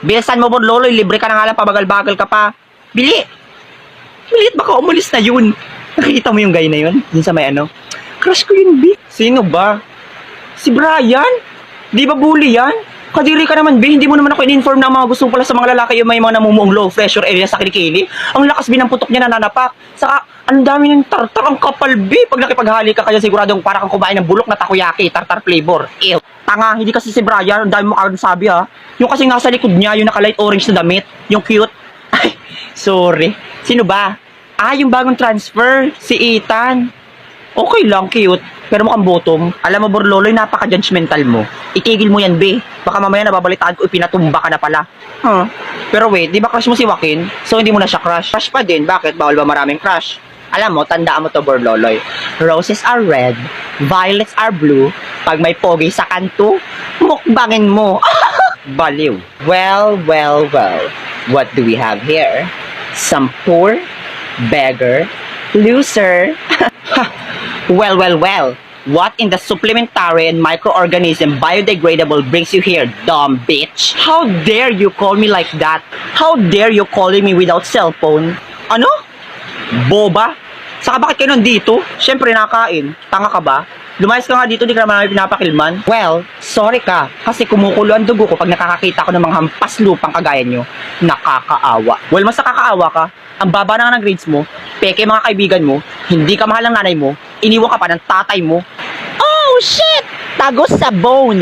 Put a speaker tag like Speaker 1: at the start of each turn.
Speaker 1: Bilisan mo, Borloloy. Libre ka na nga lang, pabagal-bagal ka pa. Bili! Bilit, baka umalis na yun. Nakikita mo yung guy na yun? Yun sa may ano? Crush ko yun, B. Sino ba? Si Brian? Di ba bully yan? Kadiri ka naman, B. Hindi mo naman ako in-inform na ang mga gusto pala sa mga lalaki yung may mga namumuong low pressure area sa kilikili. Ang lakas, B, ng putok niya nananapak. Saka, ang dami ng tartar, ang kapal, B. Pag nakipaghali ka kaya siguradong para kang kumain ng bulok na takoyaki, tartar flavor. Ew. Tanga, hindi kasi si Brian. Ang dami mo kagad sabi, ha. Yung kasi nasa likod niya, yung naka-light orange na damit. Yung cute. Ay, sorry. Sino ba? Ah, yung bagong transfer. Si Ethan. Okay lang, cute. Pero mukhang bottom. Alam mo, Borloloy, napaka-judgmental mo. Itigil mo yan, B. Baka mamaya nababalitaan ko, ipinatumba ka na pala. Huh. Pero wait, di ba crush mo si Joaquin? So hindi mo na siya crush? Crush pa din. Bakit? Bawal ba maraming crush? Alam mo, tandaan mo to, Borloloy. Roses are red, violets are blue. Pag may pogi sa kanto, mukbangin mo. Baliw. Well. What do we have here? Some poor beggar loser. Well. What in the supplementary and microorganism biodegradable brings you here, dumb bitch? How dare you call me like that? How dare you calling me without cellphone? Ano? Boba? Saka bakit kayo nandito? Siyempre nakain. Tanga ka ba? Lumayas ka nga dito, di ka naman namin pinapakilman. Well, sorry ka. Kasi kumukulo ang dugo ko pag nakakakita ko ng mga hampas lupang kagaya nyo. Nakakaawa. Well, mas nakakaawa ka. Ang baba na nga ng grades mo, peke mga kaibigan mo, hindi ka mahal ng nanay mo, iniwan ka pa ng tatay mo. Oh, shit! Tagos sa bone!